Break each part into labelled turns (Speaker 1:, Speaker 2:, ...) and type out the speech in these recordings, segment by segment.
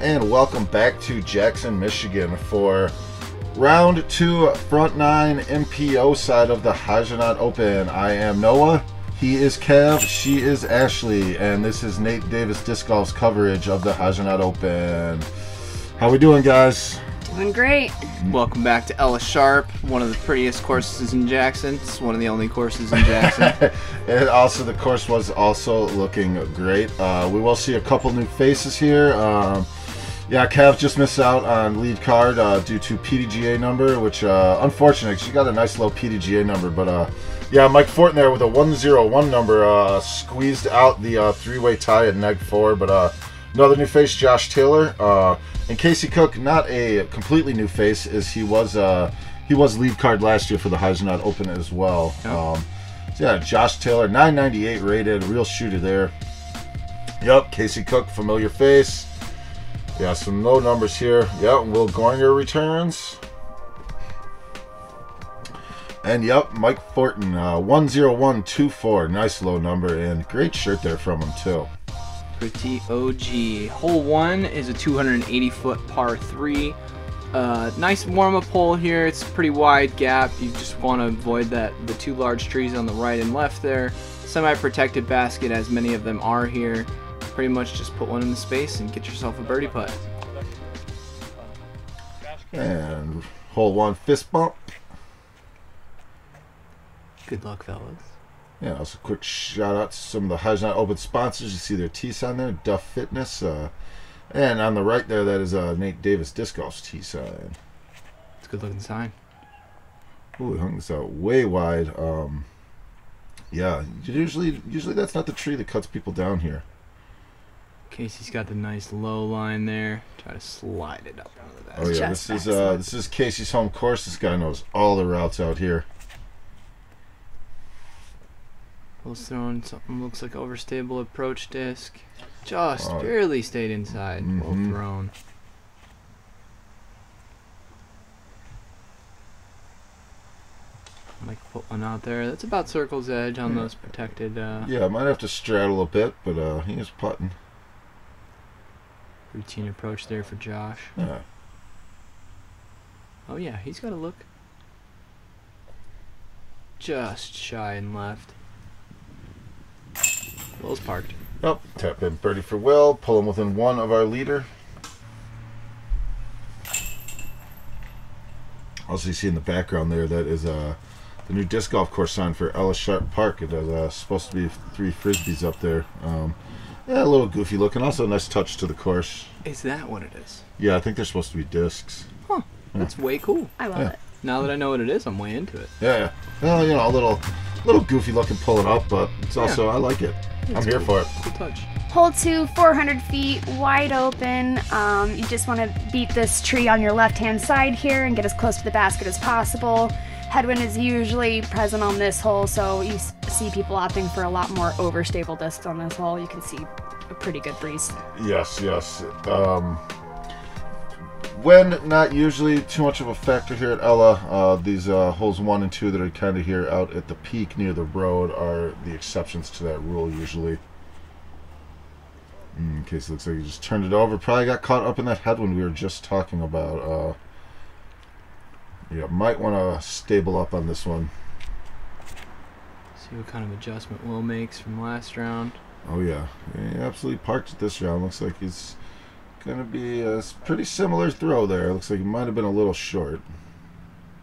Speaker 1: and welcome back to Jackson, Michigan for round 2, front 9 MPO side of the Hyzernaut Open. I am Noah, he is Kev, she is Ashley, and this is Nate Davis Disc Golf's coverage of the Hyzernaut Open. How we doing, guys?
Speaker 2: Doing great.
Speaker 3: Welcome back to Ella Sharp, one of the prettiest courses in Jackson. It's one of the only courses in Jackson.
Speaker 1: And also the course was also looking great. We will see a couple new faces here. Yeah, Cav just missed out on lead card due to PDGA number, which unfortunate, because she got a nice low PDGA number. But yeah, Mike Forton there with a 101 number squeezed out the three-way tie at neg 4. But another new face, Josh Taylor. And Casey Cook, not a completely new face, as he was lead card last year for the Hyzernaut Open as well.
Speaker 3: Oh.
Speaker 1: So yeah, Josh Taylor, 998 rated, real shooter there. Yep, Casey Cook, familiar face. Yeah, some low numbers here. Yep, Will Goeringer returns. And yep, Mike Forton, 10124, nice low number, and great shirt there from him too.
Speaker 3: Pretty OG. Hole 1 is a 280-foot par 3. Nice warm-up hole here. It's a pretty wide gap. You just want to avoid the two large trees on the right and left there. Semi-protected basket, as many of them are here. Pretty much just put one in the space and get yourself a birdie putt.
Speaker 1: And hole 1, fist bump.
Speaker 3: Good luck, fellas.
Speaker 1: Yeah, also a quick shout out to some of the Hyzernaut Open sponsors. You see their tee sign there, Duff Fitness. And on the right there, that is Nate Davis Disc Golf's tee sign.
Speaker 3: It's a good looking sign.
Speaker 1: Ooh, we hung this out way wide. Yeah, usually that's not the tree that cuts people down here.
Speaker 3: Casey's got the nice low line there. Try to slide it up onto the basket.
Speaker 1: Oh yeah, this is Casey's home course. This guy knows all the routes out here.
Speaker 3: Will's throwing something looks like overstable approach disc. Just barely stayed inside. Well thrown. Like put one out there. That's about circle's edge on those protected.
Speaker 1: Yeah, might have to straddle a bit, but he is putting.
Speaker 3: Routine approach there for Josh.
Speaker 1: Yeah.
Speaker 3: Oh yeah, he's got a look. Just shy and left. Will's parked.
Speaker 1: Yep, tap in birdie for Will. Pull him within one of our leader. Also, you see in the background there, that is the new disc golf course sign for Ella Sharp Park. It is supposed to be 3 frisbees up there. Yeah, a little goofy looking. Also, a nice touch to the course.
Speaker 3: Is that what it is?
Speaker 1: Yeah, I think they're supposed to be discs.
Speaker 3: Huh. That's way cool.
Speaker 2: I love it.
Speaker 3: Now that I know what it is, I'm way into it.
Speaker 1: Yeah. Well, you know, a little goofy looking pulling up, but it's also, I like it. I'm here for it.
Speaker 3: Cool touch.
Speaker 2: Hole 2, 400 feet, wide open. You just want to beat this tree on your left-hand side here and get as close to the basket as possible. Headwind is usually present on this hole, so you see people opting for a lot more overstable discs on this hole. You can see a pretty good breeze.
Speaker 1: Yes. Wind, not usually too much of a factor here at Ella. These holes 1 and 2 that are kind of here out at the peak near the road are the exceptions to that rule usually. In case it looks like he just turned it over. Probably got caught up in that headwind we were just talking about. Yeah, might want to stable up on this one.
Speaker 3: See what kind of adjustment Will makes from last round.
Speaker 1: Oh yeah, he absolutely parked it this round. Looks like he's gonna be a pretty similar throw there. Looks like he might have been a little short.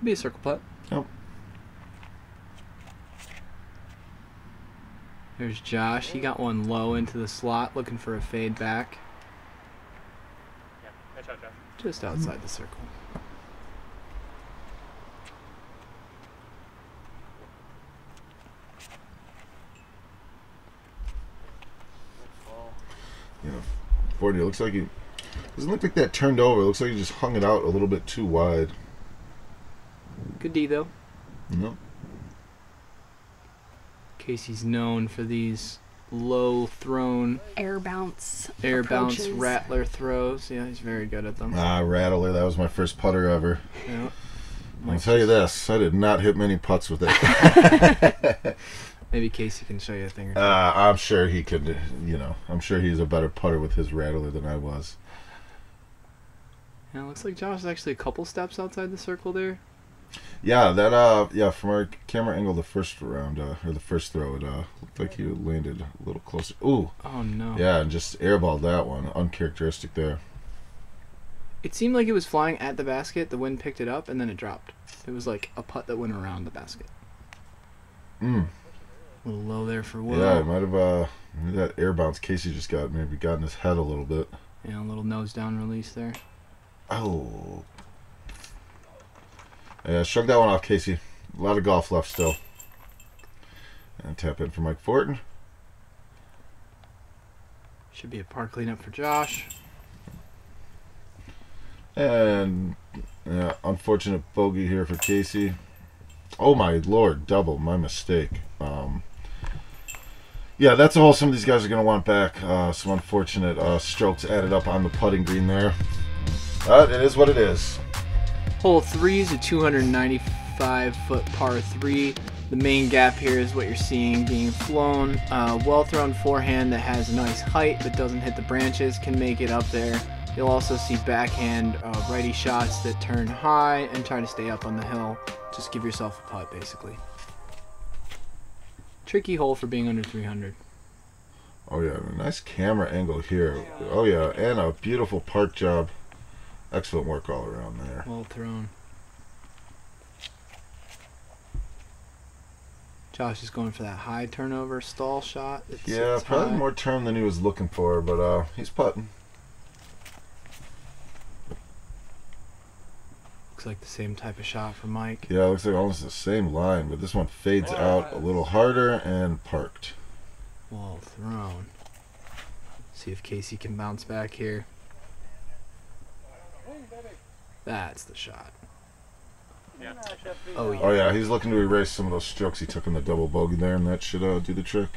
Speaker 3: Be a circle putt.
Speaker 1: Yep.
Speaker 3: There's Josh. He got one low into the slot, looking for a fade back. Just outside the circle.
Speaker 1: Yeah, 40. It looks like he doesn't look like that turned over. It looks like he just hung it out a little bit too wide.
Speaker 3: Good D though.
Speaker 1: Nope.
Speaker 3: Casey's known for these low thrown
Speaker 2: Air bounce
Speaker 3: bounce rattler throws. Yeah, he's very good at them.
Speaker 1: Rattler. That was my first putter ever.
Speaker 3: Yeah.
Speaker 1: I'll tell you this, I did not hit many putts with it.
Speaker 3: Maybe Casey can show you a thing or two.
Speaker 1: I'm sure he could, you know, I'm sure he's a better putter with his rattler than I was.
Speaker 3: Yeah, it looks like Josh is actually a couple steps outside the circle there.
Speaker 1: Yeah, that yeah, from our camera angle, the first round or the first throw, it looked like he landed a little closer. Ooh.
Speaker 3: Oh no.
Speaker 1: Yeah, and just airballed that one. Uncharacteristic there.
Speaker 3: It seemed like it was flying at the basket. The wind picked it up and then it dropped. It was like a putt that went around the basket.
Speaker 1: Mm.
Speaker 3: A little low there for Will.
Speaker 1: Yeah, it might have maybe that air bounce Casey just got in his head a little bit.
Speaker 3: Yeah, a little nose down release there.
Speaker 1: Oh. Yeah, shrug that one off, Casey. A lot of golf left still. And tap in for Mike Forton.
Speaker 3: Should be a par cleanup for Josh.
Speaker 1: And yeah, unfortunate bogey here for Casey. Oh my lord, double, my mistake. Yeah, that's a hole some of these guys are going to want back. Some unfortunate strokes added up on the putting green there. But it is what it is.
Speaker 3: Hole 3 is a 295-foot par 3. The main gap here is what you're seeing being flown. Well-thrown forehand that has a nice height but doesn't hit the branches can make it up there. You'll also see backhand righty shots that turn high and try to stay up on the hill. Just give yourself a putt, basically. Tricky hole for being under 300.
Speaker 1: Oh yeah, a nice camera angle here. Oh yeah, and a beautiful park job. Excellent work all around there.
Speaker 3: Well thrown. Josh is going for that high turnover stall shot.
Speaker 1: Yeah, probably more turn than he was looking for, but he's putting.
Speaker 3: Looks like the same type of shot for Mike.
Speaker 1: Yeah, it looks like almost the same line, but this one fades out a little harder and parked.
Speaker 3: Well thrown. See if Casey can bounce back here. That's the shot. Oh yeah.
Speaker 1: Oh yeah, he's looking to erase some of those strokes he took in the double bogey there, and that should do the trick.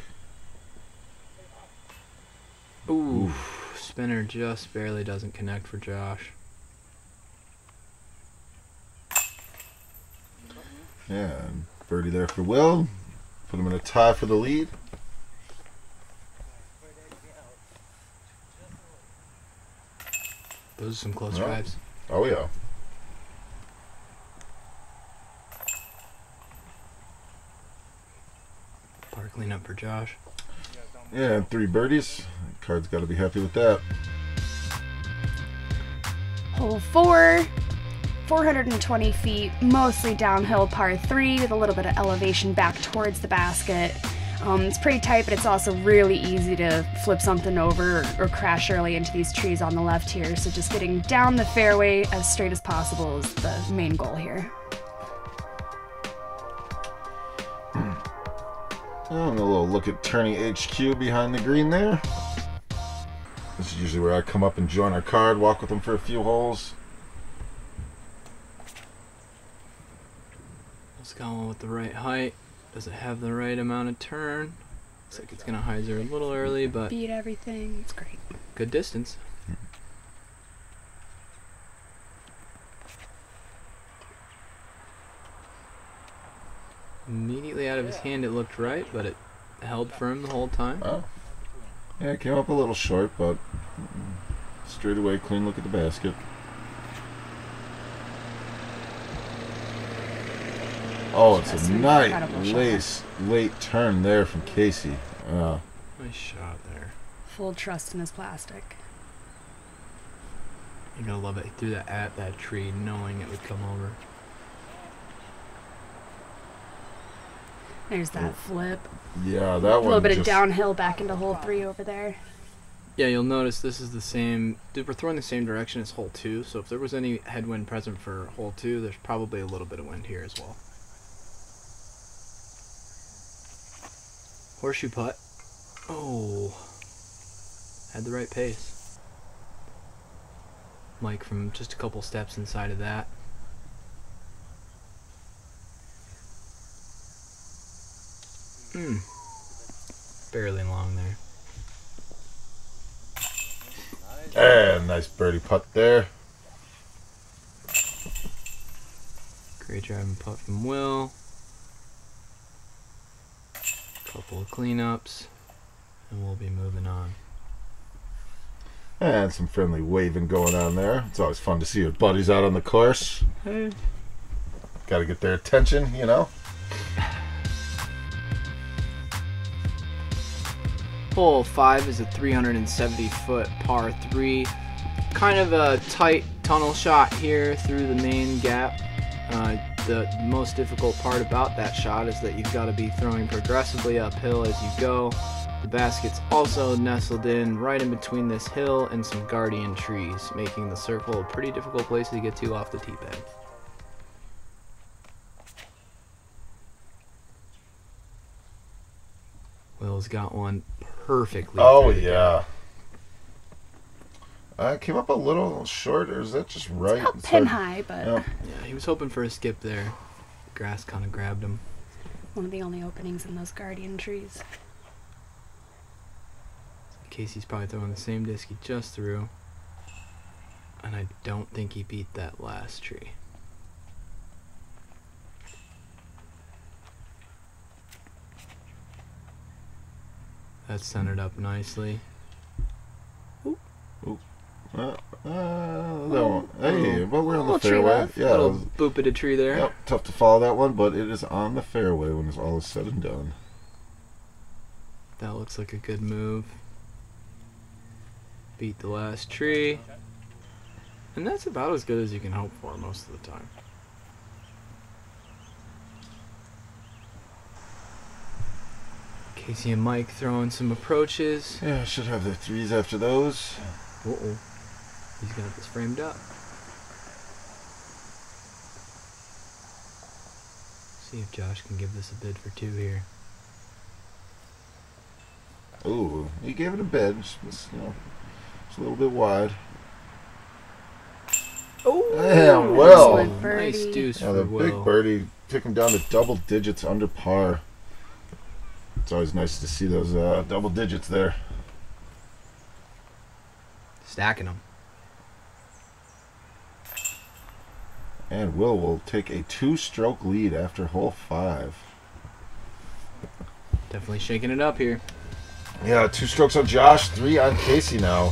Speaker 3: Ooh, spinner just barely doesn't connect for Josh.
Speaker 1: Yeah, and birdie there for Will. Put him in a tie for the lead.
Speaker 3: Those are some close drives.
Speaker 1: Oh yeah.
Speaker 3: Par cleanup for Josh.
Speaker 1: Yeah, and 3 birdies. Card's got to be happy with that.
Speaker 2: Hole 4, 420 feet, mostly downhill par 3 with a little bit of elevation back towards the basket. It's pretty tight, but it's also really easy to flip something over or crash early into these trees on the left here. So just getting down the fairway as straight as possible is the main goal here.
Speaker 1: And a little look at turning HQ behind the green there. This is usually where I come up and join our card, walk with them for a few holes.
Speaker 3: Let's go with the right height. Does it have the right amount of turn? Looks like it's gonna hyzer a little early, but
Speaker 2: Beat everything. It's great.
Speaker 3: good distance. Immediately out of his hand it looked right, but it held firm the whole time.
Speaker 1: Oh. Yeah, it came up a little short, but straight away, clean look at the basket. Oh, it's
Speaker 2: That's
Speaker 1: a
Speaker 2: an incredible
Speaker 1: nice late turn there from Casey.
Speaker 3: Nice shot there.
Speaker 2: Full trust in his plastic.
Speaker 3: You're gonna love it. He threw that at that tree knowing it would come over.
Speaker 2: There's that flip.
Speaker 1: Yeah, that
Speaker 2: A
Speaker 1: one.
Speaker 2: little bit of
Speaker 1: just,
Speaker 2: downhill back into hole 3 over there.
Speaker 3: Yeah, you'll notice this is the same. We're throwing the same direction as hole 2, so if there was any headwind present for hole 2, there's probably a little bit of wind here as well. Horseshoe putt. Oh, had the right pace. Mike from just a couple steps inside of that. Barely long there.
Speaker 1: And nice birdie putt there.
Speaker 3: Great driving putt from Will. Couple of cleanups, and we'll be moving on.
Speaker 1: And some friendly waving going on there. It's always fun to see your buddies out on the course.
Speaker 3: Hey.
Speaker 1: Got to get their attention, you know.
Speaker 3: Hole 5 is a 370-foot par 3. Kind of a tight tunnel shot here through the main gap. The most difficult part about that shot is that you've got to be throwing progressively uphill as you go. The basket's also nestled in right in between this hill and some guardian trees, making the circle a pretty difficult place to get to off the tee pad. Will's got one perfectly.
Speaker 1: Oh, yeah. Came up a little short, or is that just right?
Speaker 2: It's about pin high, but
Speaker 1: Yeah.
Speaker 3: Yeah, he was hoping for a skip there. The grass kind of grabbed him.
Speaker 2: one of the only openings in those guardian trees.
Speaker 3: Casey's probably throwing the same disc he just threw. And I don't think he beat that last tree. That's centered up nicely.
Speaker 1: That one. Hey, but we're on the
Speaker 2: Little tree
Speaker 1: fairway.
Speaker 2: left.
Speaker 1: Yeah.
Speaker 3: Little boop at a tree there.
Speaker 1: Yep, tough to follow that one, but it is on the fairway when it's all is said and done.
Speaker 3: That looks like a good move. Beat the last tree. And that's about as good as you can hope for most of the time. Casey and Mike throwing some approaches.
Speaker 1: Yeah, should have the threes after those.
Speaker 3: Uh-oh. He's got this framed up. See if Josh can give this a bid for 2 here.
Speaker 1: Ooh, he gave it a bid. Just, you know, it's a little bit wide.
Speaker 3: Oh,
Speaker 1: Damn, Will.
Speaker 2: Excellent
Speaker 3: nice
Speaker 2: birdie.
Speaker 3: deuce
Speaker 1: Yeah,
Speaker 3: for
Speaker 1: the
Speaker 3: Will.
Speaker 1: big birdie took him down to double digits under par. It's always nice to see those double digits there.
Speaker 3: Stacking them.
Speaker 1: And will take a 2-stroke lead after hole 5.
Speaker 3: Definitely shaking it up here.
Speaker 1: Yeah, 2 strokes on Josh, 3 on Casey now.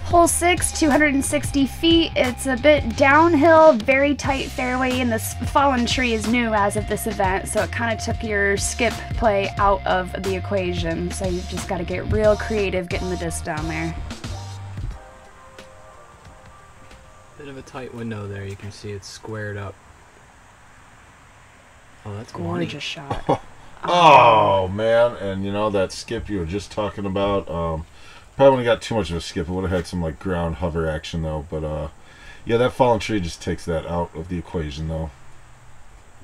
Speaker 2: Hole 6, 260 feet. It's a bit downhill, very tight fairway, and this fallen tree is new as of this event, so it kind of took your skip play out of the equation. So you've just got to get real creative getting the disc down there.
Speaker 3: Bit of a tight window there. You can see it's squared up. Oh, that's
Speaker 2: Gorgeous
Speaker 3: money.
Speaker 2: shot.
Speaker 1: Oh, man. And, you know, that skip you were just talking about, probably wouldn't have got too much of a skip. It would have had some, like, ground hover action, though. But, yeah, that fallen tree just takes that out of the equation, though.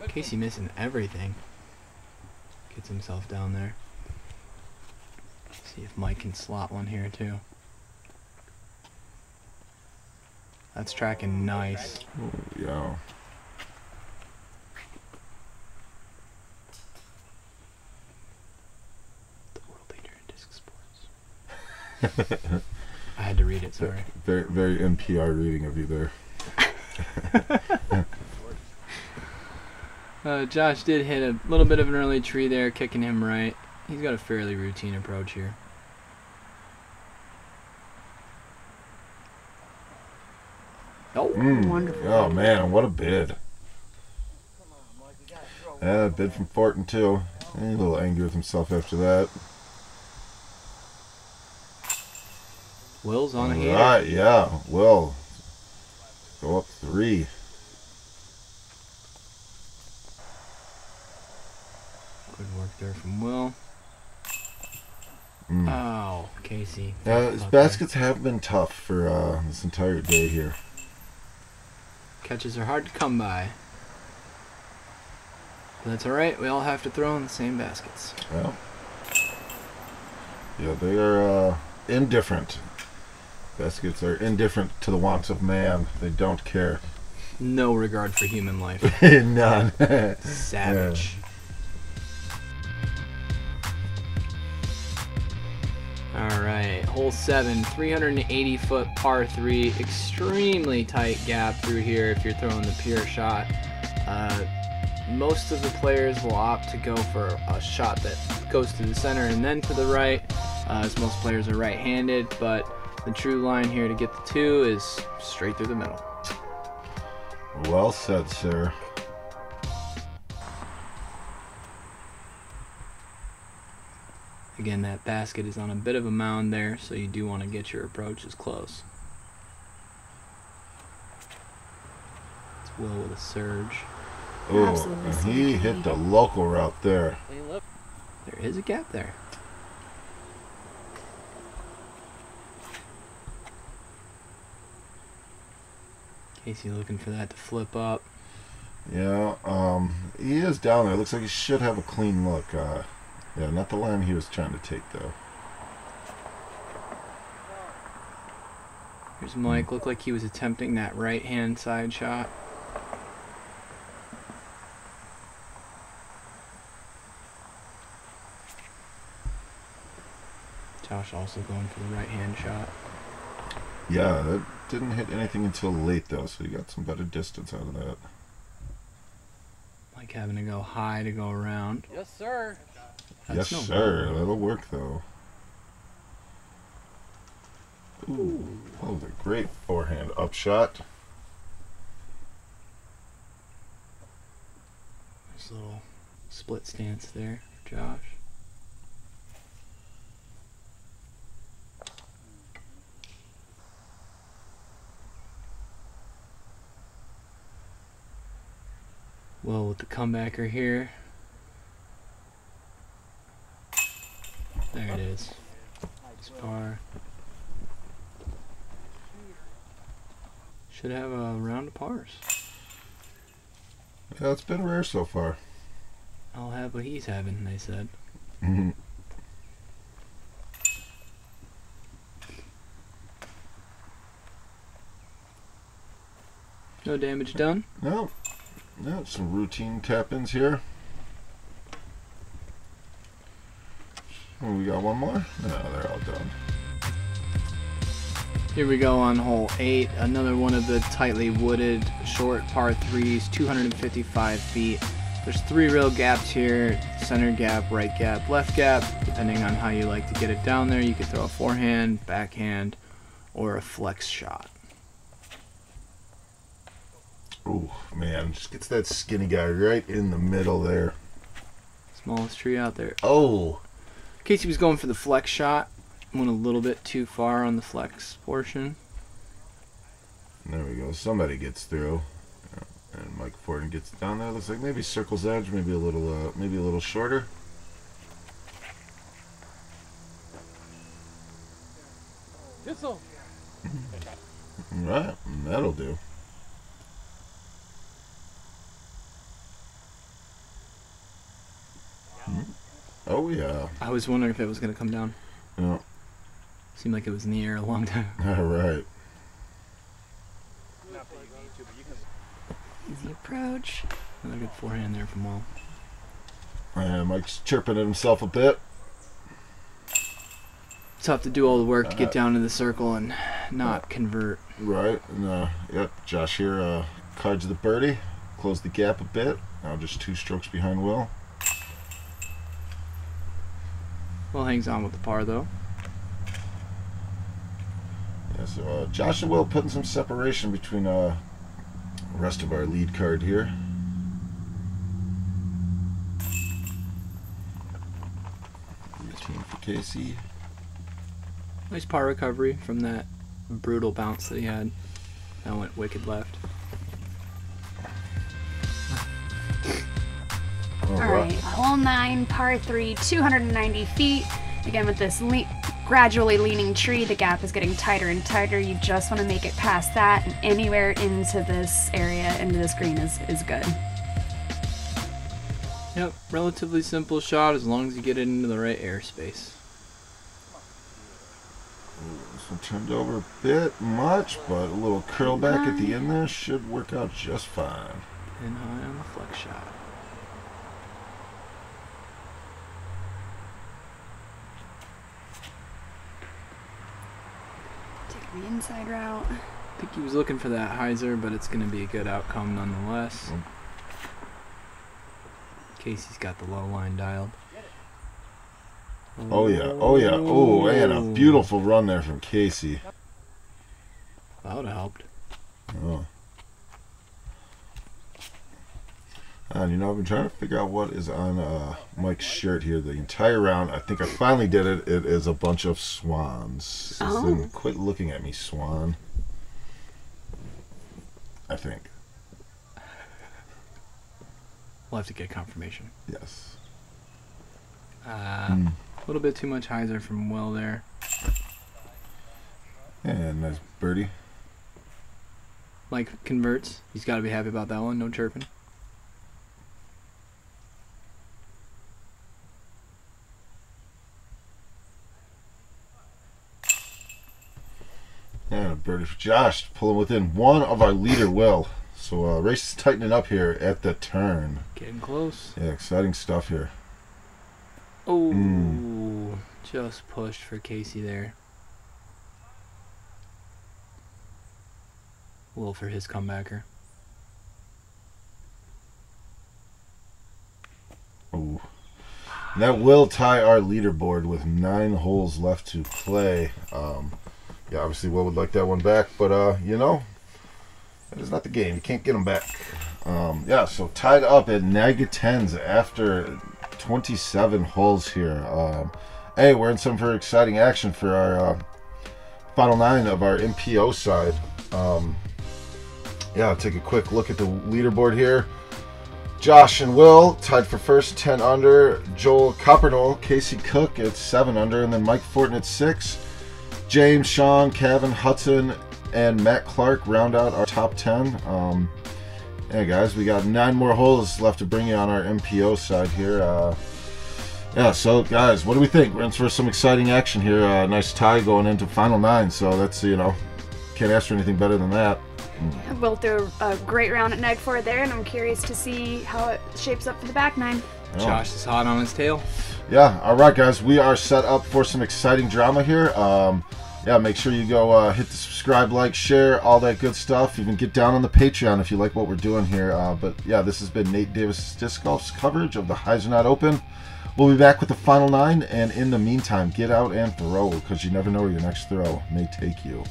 Speaker 3: Casey missing everything. Gets himself down there. See if Mike can slot one here, too. That's tracking nice.
Speaker 1: Ooh, yeah.
Speaker 3: The world leader in disc sports. I had to read it, sorry.
Speaker 1: Very, very NPR reading of you there.
Speaker 3: Josh did hit a little bit of an early tree there, kicking him right. He's got a fairly routine approach here. Oh,
Speaker 2: Wonderful.
Speaker 1: Oh, man, what a bid. Yeah, a bid from Forton, too. He's a little angry with himself after that.
Speaker 3: Will's on a heater.
Speaker 1: Right, yeah. Will. Go up 3.
Speaker 3: Good work there from Will. Oh, Casey.
Speaker 1: His baskets have been tough for this entire day here.
Speaker 3: Catches are hard to come by. But that's alright, we all have to throw in the same baskets.
Speaker 1: Well, yeah, they are indifferent. Baskets are indifferent to the wants of man. They don't care.
Speaker 3: No regard for human life.
Speaker 1: None.
Speaker 3: Savage. Alright, hole 7, 380-foot par 3, extremely tight gap through here if you're throwing the pure shot. Most of the players will opt to go for a shot that goes to the center and then to the right. as most players are right-handed, but the true line here to get the 2 is straight through the middle.
Speaker 1: Well said, sir.
Speaker 3: Again, that basket is on a bit of a mound there, so you do want to get your approaches close. It's Will with a surge.
Speaker 1: Oh, he hit the local route there.
Speaker 3: There is a gap there. Casey looking for that to flip up.
Speaker 1: Yeah, he is down there. Looks like he should have a clean look. Yeah, not the line he was trying to take, though.
Speaker 3: Here's Mike. Looked like he was attempting that right-hand side shot. Josh also going for the right-hand shot.
Speaker 1: Yeah, that didn't hit anything until late, though, so you got some better distance out of that.
Speaker 3: Mike having to go high to go around.
Speaker 4: Yes, sir.
Speaker 1: Yes, sir. That'll work, though. Ooh, that was a great forehand upshot.
Speaker 3: Nice little split stance there for Josh. Well, with the comebacker here. There it is. It's par. Should have a round of pars.
Speaker 1: Yeah, it's been rare so far.
Speaker 3: I'll have what he's having, they said. No damage done.
Speaker 1: No. No, some routine tap-ins here. Oh, we got one more? No, they're all done.
Speaker 3: Here we go on hole 8. Another one of the tightly wooded short par 3s, 255 feet. There's 3 real gaps here. Center gap, right gap, left gap. Depending on how you like to get it down there, you could throw a forehand, backhand, or a flex shot.
Speaker 1: Ooh, man, just gets that skinny guy right in the middle there.
Speaker 3: Smallest tree out there.
Speaker 1: Oh!
Speaker 3: Casey was going for the flex shot. Went a little bit too far on the flex portion.
Speaker 1: There we go. Somebody gets through. And Mike Forton gets down there. Looks like maybe circle's edge, maybe a little shorter.
Speaker 4: Whistle.
Speaker 1: Right, that'll do. Oh yeah.
Speaker 3: I was wondering if it was going to come down.
Speaker 1: Yeah.
Speaker 3: Seemed like it was in the air a long time.
Speaker 1: All right.
Speaker 2: Easy approach.
Speaker 3: Another good forehand there from Will.
Speaker 1: And Mike's chirping at himself a bit.
Speaker 3: Tough to do all the work to get down to the circle and not convert.
Speaker 1: Right. And, yep. Josh here cards the birdie. Close the gap a bit. Now just 2 strokes behind Will.
Speaker 3: Will hangs on with the par though.
Speaker 1: Yeah, so Josh and Will putting some separation between the rest of our lead card here. Routine for Casey.
Speaker 3: Nice par recovery from that brutal bounce that he had. That went wicked left.
Speaker 2: Alright, hole 9, par 3, 290 feet. Again, with this gradually leaning tree, the gap is getting tighter and tighter. You just want to make it past that, and anywhere into this area, into this green is good.
Speaker 3: Yep, relatively simple shot as long as you get it into the right airspace.
Speaker 1: This one turned over a bit much, but a little curl back at the end there should work out just fine.
Speaker 3: Pin high on the flex shot.
Speaker 2: The inside route.
Speaker 3: I think he was looking for that Hyzer, but it's going to be a good outcome nonetheless. Casey's got the low line dialed.
Speaker 1: Oh yeah, oh yeah, oh, and a beautiful run there from Casey.
Speaker 3: That would have helped.
Speaker 1: Oh. And you know, I've been trying to figure out what is on Mike's shirt here the entire round. I think I finally did it. It is a bunch of swans.
Speaker 2: Oh.
Speaker 1: Quit looking at me, swan. I think.
Speaker 3: We'll have to get confirmation.
Speaker 1: Yes.
Speaker 3: A little bit too much hyzer from Will there.
Speaker 1: And nice birdie.
Speaker 3: Mike converts. He's got to be happy about that one. No chirping.
Speaker 1: And a birdie for Josh, pulling within one of our leader, Will. So race is tightening up here at the turn.
Speaker 3: Getting close.
Speaker 1: Yeah, exciting stuff here.
Speaker 3: Oh, just pushed for Casey there. Will for his comebacker.
Speaker 1: Ooh. And that will tie our leaderboard with 9 holes left to play. Yeah, obviously Will would like that one back, but you know, that is not the game. You can't get them back. Yeah, so tied up at -10s after 27 holes here. Hey, we're in some very exciting action for our final 9 of our MPO side. Yeah, I'll take a quick look at the leaderboard here. Josh and Will tied for first, 10 under. Joel Coppernol, Casey Cook at 7 under, and then Mike Forton at 6. James, Sean, Kevin, Hudson, and Matt Clark round out our top 10. Yeah, guys, we got 9 more holes left to bring you on our MPO side here. Yeah, so guys, what do we think? We're in for some exciting action here. Nice tie going into final 9, so that's, you know, can't ask for anything better than that.
Speaker 2: Will threw a great round at neg 4 there, and I'm curious to see how it shapes up for the back 9.
Speaker 1: Oh.
Speaker 3: Josh is hot on his tail.
Speaker 1: Yeah, all right, guys, we are set up for some exciting drama here. Yeah, make sure you go hit the subscribe, like, share, all that good stuff. You can get down on the Patreon if you like what we're doing here. But yeah, this has been Nate Davis Disc Golf's coverage of the Hyzernaut Open. We'll be back with the final 9, and in the meantime, get out and throw, because you never know where your next throw may take you.